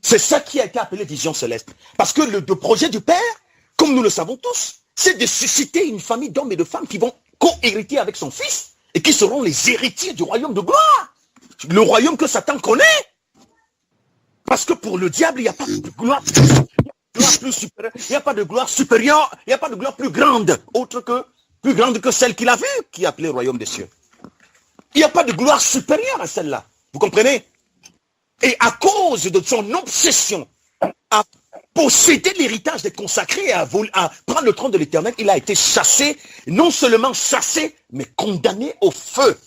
C'est ça qui a été appelé vision céleste. Parce que le projet du Père, comme nous le savons tous, c'est de susciter une famille d'hommes et de femmes qui vont co-hériter avec son Fils et qui seront les héritiers du royaume de gloire. Le royaume que Satan connaît. Parce que pour le diable, il n'y a pas de gloire plus supérieure, il n'y a pas de gloire supérieure, il n'y a pas de gloire plus grande que celle qu'il a vue, qui est appelée royaume des cieux. Il n'y a pas de gloire supérieure à celle-là. Vous comprenez? Et à cause de son obsession à posséder l'héritage des consacrés, à prendre le trône de l'Éternel, il a été chassé, non seulement chassé, mais condamné au feu.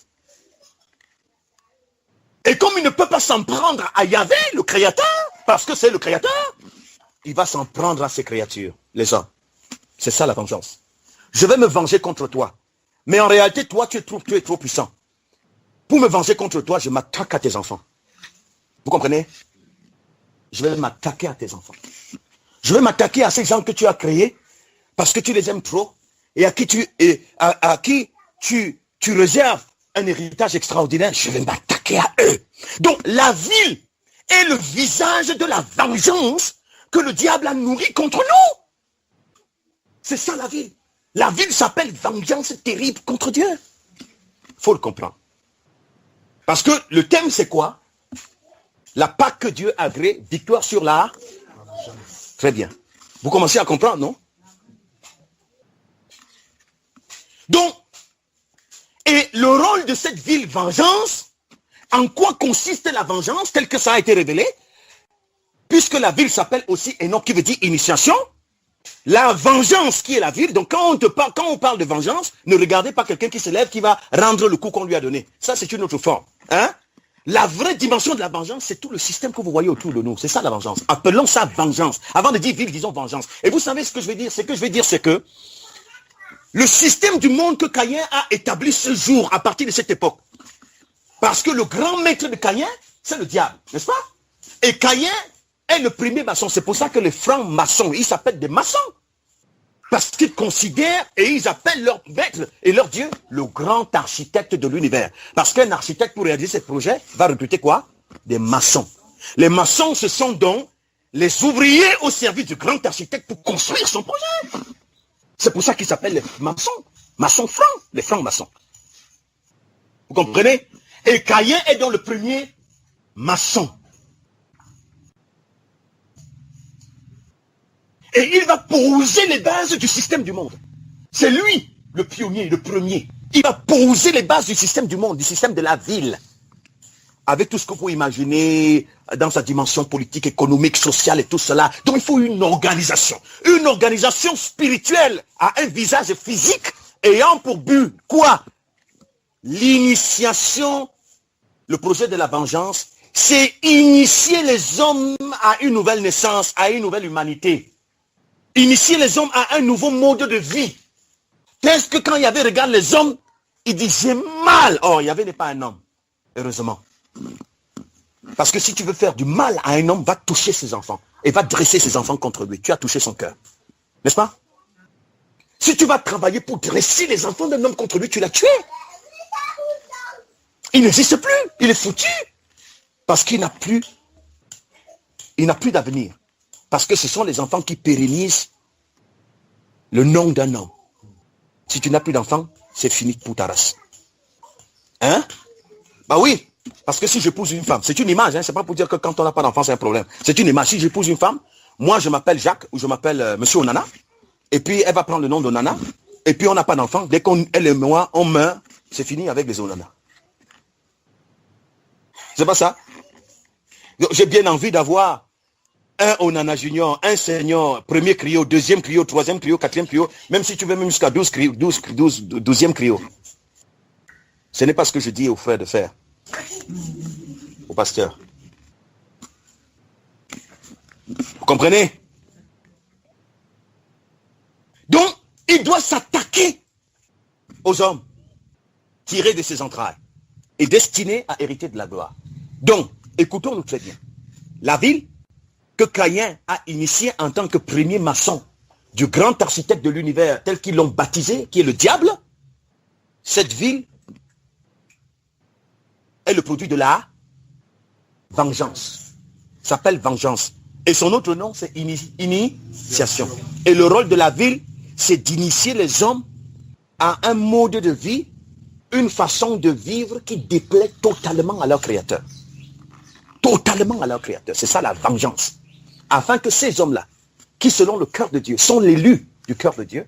Et comme il ne peut pas s'en prendre à Yahvé, le Créateur, parce que c'est le Créateur, il va s'en prendre à ses créatures, les hommes. C'est ça la vengeance. Je vais me venger contre toi. Mais en réalité, toi, tu es trop puissant. Pour me venger contre toi, je m'attaque à tes enfants. Vous comprenez? Je vais m'attaquer à tes enfants. Je vais m'attaquer à ces gens que tu as créés parce que tu les aimes trop et à qui tu réserves un héritage extraordinaire. Je vais m'attaquer à eux. Donc la ville est le visage de la vengeance que le diable a nourri contre nous. C'est ça la ville. La ville s'appelle vengeance terrible contre Dieu. Il faut le comprendre. Parce que le thème c'est quoi? La Pâque que Dieu a agréée, victoire sur la... Très bien. Vous commencez à comprendre, non? Donc, et le rôle de cette ville vengeance, en quoi consiste la vengeance, tel que ça a été révélé? Puisque la ville s'appelle aussi Enoch, qui veut dire initiation, la vengeance qui est la ville, donc quand on parle de vengeance, ne regardez pas quelqu'un qui se lève, qui va rendre le coup qu'on lui a donné. Ça, c'est une autre forme. Hein? La vraie dimension de la vengeance, c'est tout le système que vous voyez autour de nous. C'est ça la vengeance. Appelons ça vengeance. Avant de dire ville, disons vengeance. Et vous savez ce que je vais dire? Ce que je vais dire, c'est que le système du monde que Caïn a établi ce jour, à partir de cette époque, parce que le grand maître de Caïn, c'est le diable, n'est-ce pas? Et Caïn est le premier maçon. C'est pour ça que les francs-maçons, ils s'appellent des maçons. Parce qu'ils considèrent et ils appellent leur maître et leur Dieu le grand architecte de l'univers. Parce qu'un architecte, pour réaliser ses projets, va recruter quoi? Des maçons. Les maçons, ce sont donc les ouvriers au service du grand architecte pour construire son projet. C'est pour ça qu'ils s'appellent les maçons. Maçons francs, les francs-maçons. Vous comprenez? Et Caïn est donc le premier maçon. Et il va poser les bases du système du monde. C'est lui, le pionnier, le premier. Il va poser les bases du système du monde, du système de la ville. Avec tout ce que vous pouvez imaginer dans sa dimension politique, économique, sociale et tout cela. Donc il faut une organisation spirituelle à un visage physique ayant pour but quoi? L'initiation, le projet de la vengeance, c'est initier les hommes à une nouvelle naissance, à une nouvelle humanité. Initier les hommes à un nouveau mode de vie. Qu'est-ce que quand il y avait, regarde les hommes, il dit j'ai mal. Oh, il y avait n'est pas un homme, heureusement. Parce que si tu veux faire du mal à un homme, va toucher ses enfants. Et va dresser ses enfants contre lui. Tu as touché son cœur. N'est-ce pas? Si tu vas travailler pour dresser les enfants d'un homme contre lui, tu l'as tué. Il n'existe plus. Il est foutu. Parce qu'il n'a plus d'avenir. Parce que ce sont les enfants qui pérennisent le nom d'un homme. Si tu n'as plus d'enfants, c'est fini pour ta race. Hein? Bah oui. Parce que si j'épouse une femme, c'est une image, hein, c'est pas pour dire que quand on n'a pas d'enfant, c'est un problème. C'est une image. Si j'épouse une femme, moi je m'appelle Jacques ou je m'appelle Monsieur Onana, et puis elle va prendre le nom d'Onana, et puis on n'a pas d'enfant. Dès qu'elle et moi, on meurt, c'est fini avec les Onana. C'est pas ça? J'ai bien envie d'avoir un Onana Junior, un Senior, premier Crio, deuxième Crio, troisième Crio, quatrième Crio, même si tu veux même jusqu'à 12e Crio. Ce n'est pas ce que je dis aux frères de faire. Au pasteur. Vous comprenez? Donc, il doit s'attaquer aux hommes tirés de ses entrailles et destinés à hériter de la gloire. Donc, écoutons-nous très bien. La ville que Caïn a initiée en tant que premier maçon du grand architecte de l'univers tel qu'ils l'ont baptisé, qui est le diable, cette ville est le produit de la vengeance. S'appelle vengeance. Et son autre nom, c'est initiation. Et le rôle de la ville, c'est d'initier les hommes à un mode de vie, une façon de vivre qui déplaît totalement à leur créateur. Totalement à leur créateur. C'est ça la vengeance. Afin que ces hommes-là, qui selon le cœur de Dieu, sont l'élus du cœur de Dieu,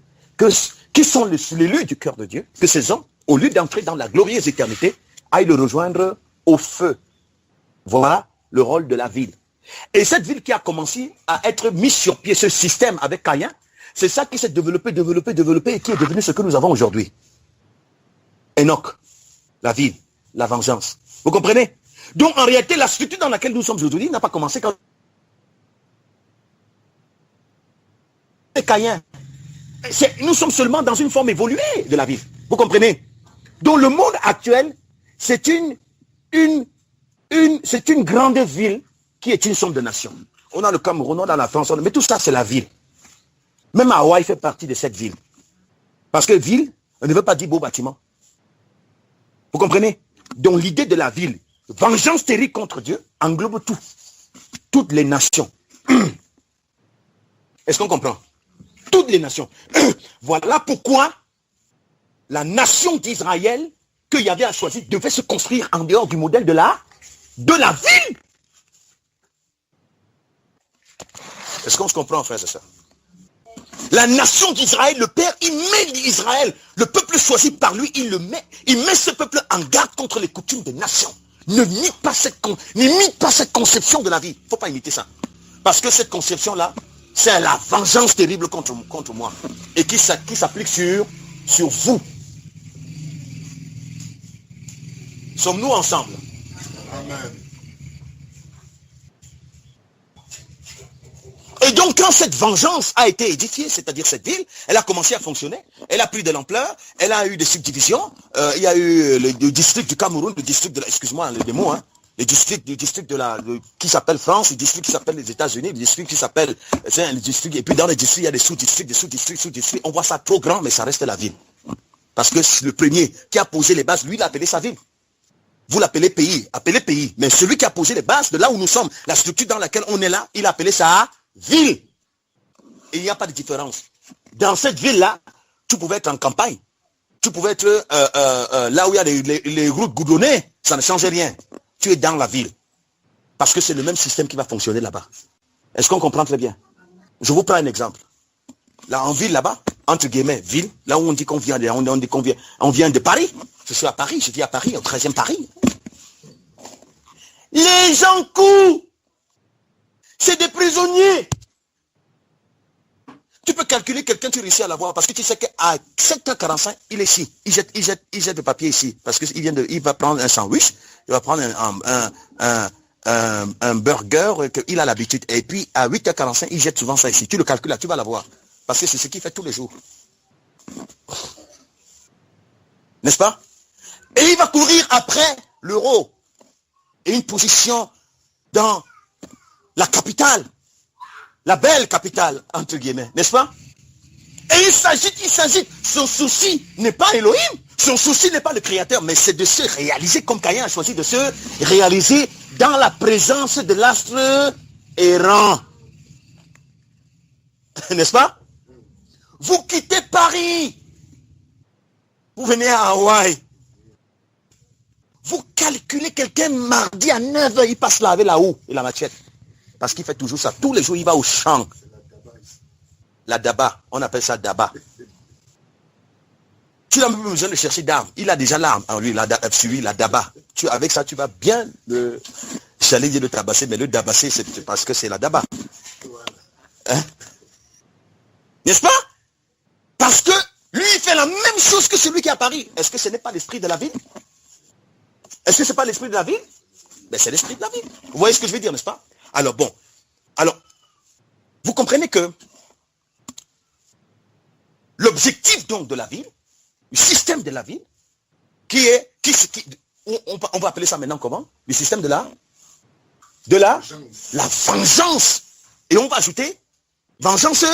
qui sont l'élus du cœur de Dieu, que ces hommes, au lieu d'entrer dans la glorieuse éternité, aille le rejoindre au feu. Voilà le rôle de la ville. Et cette ville qui a commencé à être mise sur pied, ce système avec Caïn, c'est ça qui s'est développé et qui est devenu ce que nous avons aujourd'hui. Enoch, la ville, la vengeance. Vous comprenez? Donc en réalité, la structure dans laquelle nous sommes aujourd'hui n'a pas commencé quand Caïn. Nous sommes seulement dans une forme évoluée de la ville. Vous comprenez? Donc le monde actuel, c'est une grande ville qui est une somme de nations. On a le Cameroun, on a la France, mais tout ça c'est la ville. Même Hawaï fait partie de cette ville. Parce que ville, on ne veut pas dire beau bâtiment. Vous comprenez? Donc l'idée de la ville, vengeance terrible contre Dieu, englobe tout. Toutes les nations. Est-ce qu'on comprend? Toutes les nations. Voilà pourquoi la nation d'Israël que Yahvé a choisi devait se construire en dehors du modèle de la ville. Est-ce qu'on se comprend, frères et sœurs? La nation d'Israël, le Père, il met Israël, le peuple choisi par lui, il met ce peuple en garde contre les coutumes des nations. N'imite pas cette conception de la vie. Il ne faut pas imiter ça. Parce que cette conception-là, c'est la vengeance terrible contre moi. Et qui s'applique sur vous. Sommes-nous ensemble? Amen. Et donc, quand cette vengeance a été édifiée, c'est-à-dire cette ville, elle a commencé à fonctionner, elle a pris de l'ampleur, elle a eu des subdivisions, il y a eu le district du Cameroun, le district de la, excuse-moi les mots, hein, le district qui s'appelle France, le district qui s'appelle les États-Unis, le district qui s'appelle, et puis dans les districts, il y a des sous-districts, sous-districts, on voit ça trop grand, mais ça reste la ville. Parce que le premier qui a posé les bases, lui, il a appelé sa ville. Vous l'appelez pays, mais celui qui a posé les bases de là où nous sommes, la structure dans laquelle on est là, il a appelé ça ville. Et il n'y a pas de différence. Dans cette ville-là, tu pouvais être en campagne. Tu pouvais être là où il y a les routes goudronnées, ça ne changeait rien. Tu es dans la ville. Parce que c'est le même système qui va fonctionner là-bas. Est-ce qu'on comprend très bien? Je vous prends un exemple. Là, en ville, là-bas, entre guillemets, ville, là où on dit qu'on vient, on vient de Paris. Je suis à Paris, je vis à Paris, au 13e Paris. Les gens courent. C'est des prisonniers. Tu peux calculer quelqu'un, tu réussis à l'avoir, parce que tu sais qu'à 7h45, il est ici. Il jette le papier ici. Parce qu'il va prendre un sandwich, il va prendre un burger qu'il a l'habitude. Et puis, à 8h45, il jette souvent ça ici. Tu le calcules là, tu vas l'avoir. Parce que c'est ce qu'il fait tous les jours. N'est-ce pas? Et il va courir après l'euro. Et une position dans la capitale. La belle capitale, entre guillemets. N'est-ce pas? Et il s'agite. Son souci n'est pas Elohim. Son souci n'est pas le Créateur, mais c'est de se réaliser, comme Caïn a choisi de se réaliser dans la présence de l'astre errant. N'est-ce pas? Vous quittez Paris. Vous venez à Hawaï. Vous calculez quelqu'un mardi à 9h, il passe laver la houe et la machette. Parce qu'il fait toujours ça. Tous les jours, il va au champ. La daba, on appelle ça daba. Tu n'as même pas besoin de chercher d'armes. Il a déjà l'arme en lui, sur lui, la daba. Avec ça, tu vas bien le... J'allais dire le tabasser, mais le dabasser, c'est parce que c'est la daba. Hein? N'est-ce pas? Parce que lui, il fait la même chose que celui qui est à Paris. Est-ce que ce n'est pas l'esprit de la ville? Est-ce que ce n'est pas l'esprit de la ville? Mais c'est l'esprit de la ville. Vous voyez ce que je veux dire, n'est-ce pas? Alors bon, vous comprenez que l'objectif donc de la ville, le système de la ville, on va appeler ça maintenant comment? Le système de la vengeance. Et on va ajouter vengeance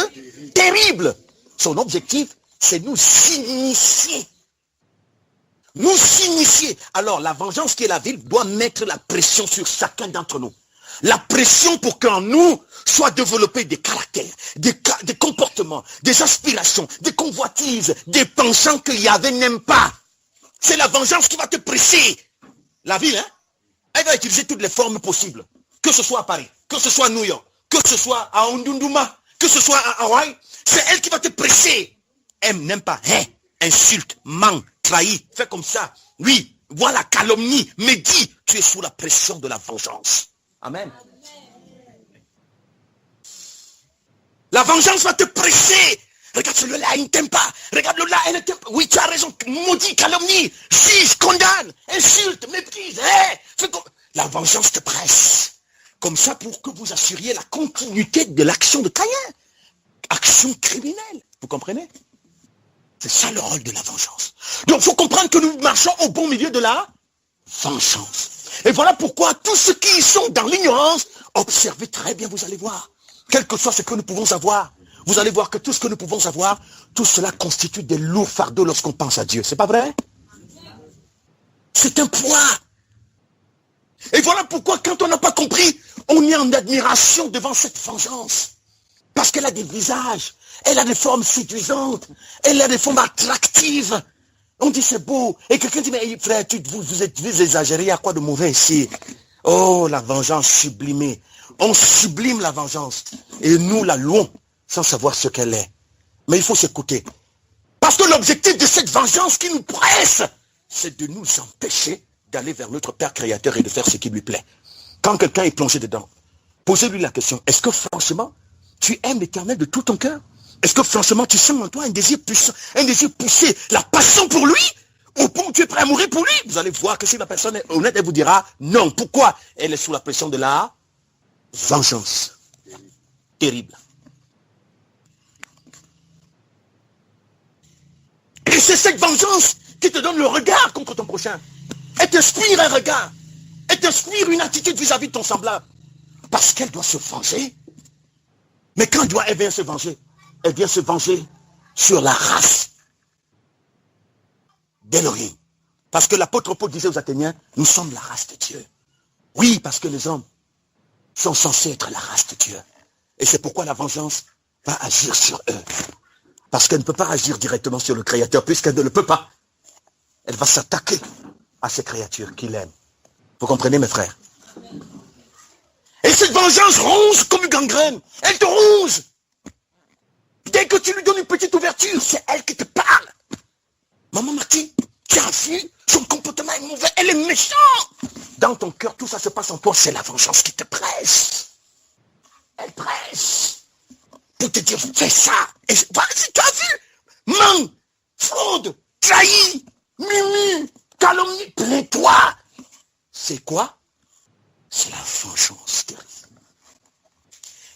terrible. Son objectif, c'est nous initier. Nous initier. Alors la vengeance qui est la ville doit mettre la pression sur chacun d'entre nous. La pression pour qu'en nous soit développé des caractères, des comportements, des aspirations, des convoitises, des penchants que Yahvé n'aime pas. C'est la vengeance qui va te presser. La ville, hein, elle va utiliser toutes les formes possibles. Que ce soit à Paris, que ce soit à New York, que ce soit à Ondunduma, que ce soit à Hawaï, c'est elle qui va te presser. Aime, n'aime pas, insulte, ment, trahit, fais comme ça. Oui, voilà, calomnie, médit. Tu es sous la pression de la vengeance. Amen. La vengeance va te presser. Regarde celui-là, il ne t'aime pas. Regarde-le là, elle ne t'aime pas. Oui, tu as raison. Maudit, calomnie, juge, condamne, insulte, méprise. La vengeance te presse. Comme ça, pour que vous assuriez la continuité de l'action de Caïn. Action criminelle. Vous comprenez? C'est ça le rôle de la vengeance. Donc, il faut comprendre que nous marchons au bon milieu de la vengeance. Et voilà pourquoi tous ceux qui sont dans l'ignorance, observez très bien, vous allez voir. Quel que soit ce que nous pouvons avoir, vous allez voir que tout ce que nous pouvons avoir, tout cela constitue des lourds fardeaux lorsqu'on pense à Dieu. C'est pas vrai? C'est un poids. Et voilà pourquoi quand on n'a pas compris, on est en admiration devant cette vengeance. Parce qu'elle a des visages, elle a des formes séduisantes, elle a des formes attractives. On dit c'est beau. Et quelqu'un dit, mais frère, vous êtes exagéré, il y a quoi de mauvais ici? Oh, la vengeance sublimée. On sublime la vengeance. Et nous la louons sans savoir ce qu'elle est. Mais il faut s'écouter. Parce que l'objectif de cette vengeance qui nous presse, c'est de nous empêcher d'aller vers notre Père Créateur et de faire ce qui lui plaît. Quand quelqu'un est plongé dedans, posez-lui la question, est-ce que franchement, tu aimes l'Éternel de tout ton cœur? Est-ce que franchement tu sens en toi un désir puissant, un désir poussé, la passion pour lui, au point où tu es prêt à mourir pour lui? Vous allez voir que si la personne est honnête, elle vous dira non. Pourquoi? Elle est sous la pression de la vengeance. Terrible. Et c'est cette vengeance qui te donne le regard contre ton prochain. Elle t'inspire un regard. Elle t'inspire une attitude vis-à-vis de ton semblable. Parce qu'elle doit se venger. Mais quand elle vient se venger? Elle vient se venger sur la race d'Élohim. Parce que l'apôtre Paul disait aux Athéniens, nous sommes la race de Dieu. Oui, parce que les hommes sont censés être la race de Dieu. Et c'est pourquoi la vengeance va agir sur eux. Parce qu'elle ne peut pas agir directement sur le Créateur, puisqu'elle ne le peut pas. elle va s'attaquer à ces créatures qu'il aime. Vous comprenez, mes frères? Et cette vengeance ronge comme une gangrène. Elle te ronge. Dès que tu lui donnes une petite ouverture, c'est elle qui te parle. Maman Marty, tu as vu, son comportement est mauvais, elle est méchante. Dans ton cœur, tout ça se passe en toi, c'est la vengeance qui te presse. Elle presse. Pour te dire, fais ça. Et vas-y, tu as vu. Ment, fraude, trahi, murmure, calomnie, plains-toi. C'est quoi? C'est la vengeance terrible.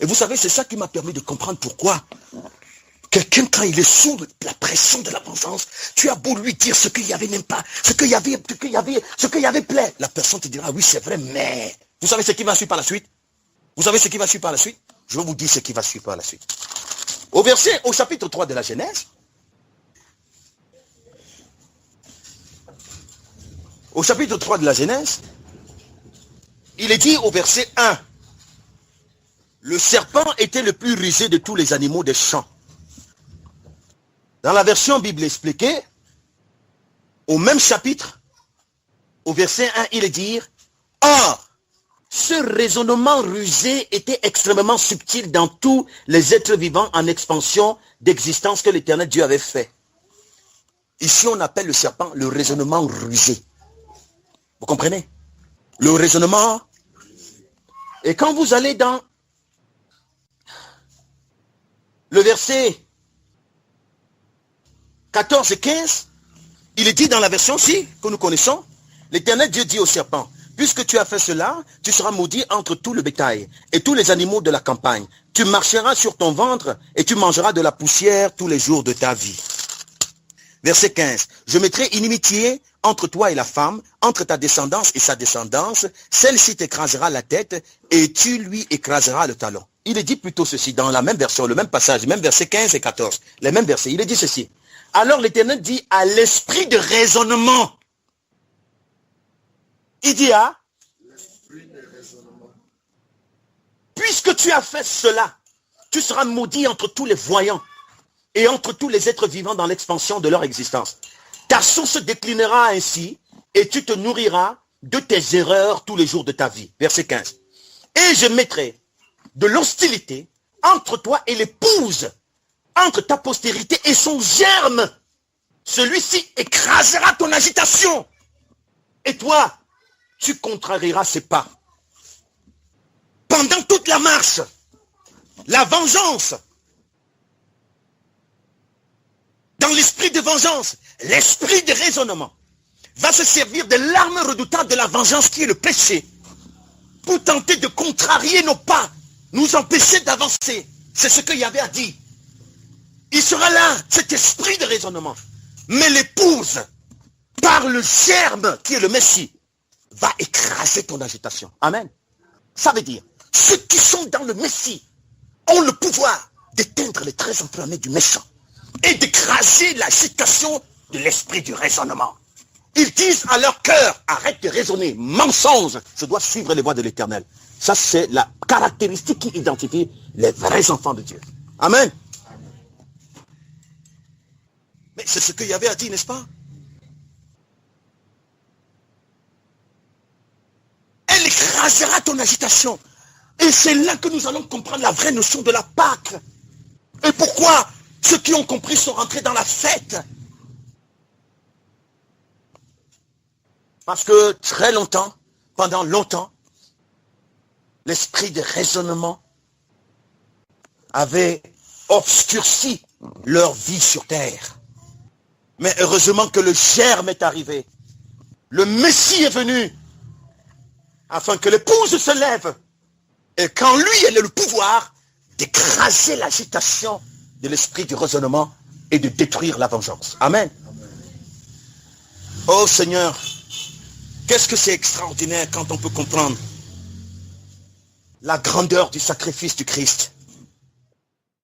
Et vous savez, c'est ça qui m'a permis de comprendre pourquoi quelqu'un, quand il est sous la pression de la vengeance, tu as beau lui dire ce qu'il n'y avait même pas, ce qu'il y avait plaît. La personne te dira, oui, c'est vrai, mais... Vous savez ce qui va suivre par la suite? Vous savez ce qui va suivre par la suite? Je vais vous dire ce qui va suivre par la suite. Au chapitre 3 de la Genèse, au chapitre 3 de la Genèse, il est dit au verset 1, le serpent était le plus rusé de tous les animaux des champs. Dans la version Bible expliquée, au même chapitre, au verset 1, il est dit, or, ce raisonnement rusé était extrêmement subtil dans tous les êtres vivants en expansion d'existence que l'Éternel Dieu avait fait. Ici, on appelle le serpent le raisonnement rusé. Vous comprenez? Le raisonnement. Et quand vous allez dans le verset 14 et 15, il est dit dans la version-ci que nous connaissons, l'Éternel Dieu dit au serpent, puisque tu as fait cela, tu seras maudit entre tout le bétail et tous les animaux de la campagne. Tu marcheras sur ton ventre et tu mangeras de la poussière tous les jours de ta vie. Verset 15. Je mettrai inimitié entre toi et la femme, entre ta descendance et sa descendance. Celle-ci t'écrasera la tête et tu lui écraseras le talon. Il est dit plutôt ceci dans la même version, le même passage, même verset 15 et 14. Les mêmes versets. Il est dit ceci. Alors l'Éternel dit à l'esprit de raisonnement. Il dit à puisque tu as fait cela, tu seras maudit entre tous les voyants et entre tous les êtres vivants dans l'expansion de leur existence. Ta source déclinera ainsi et tu te nourriras de tes erreurs tous les jours de ta vie. Verset 15. Et je mettrai de l'hostilité entre toi et l'épouse, entre ta postérité et son germe. Celui-ci écrasera ton agitation. Et toi, tu contrarieras ses pas. Pendant toute la marche, la vengeance, dans l'esprit de vengeance, l'esprit de raisonnement, va se servir de l'arme redoutable de la vengeance qui est le péché, pour tenter de contrarier nos pas, nous empêcher d'avancer. C'est ce que Yahvé a dit. Il sera là, cet esprit de raisonnement. Mais l'épouse, par le germe qui est le Messie, va écraser ton agitation. Amen. Ça veut dire, ceux qui sont dans le Messie ont le pouvoir d'éteindre les traits enflammés du méchant et d'écraser l'agitation de l'esprit du raisonnement. Ils disent à leur cœur, arrête de raisonner, mensonge, je dois suivre les voies de l'Éternel. Ça, c'est la caractéristique qui identifie les vrais enfants de Dieu. Amen. Mais c'est ce que Yahvé a dit, n'est-ce pas? Elle écrasera ton agitation. Et c'est là que nous allons comprendre la vraie notion de la Pâque. Et pourquoi ceux qui ont compris sont rentrés dans la fête. Parce que très longtemps, pendant longtemps, l'esprit de raisonnement avait obscurci leur vie sur terre. Mais heureusement que le germe est arrivé. Le Messie est venu afin que l'épouse se lève. Et qu'en lui, elle ait le pouvoir d'écraser l'agitation de l'esprit du raisonnement et de détruire la vengeance. Amen. Oh Seigneur, qu'est-ce que c'est extraordinaire quand on peut comprendre la grandeur du sacrifice du Christ.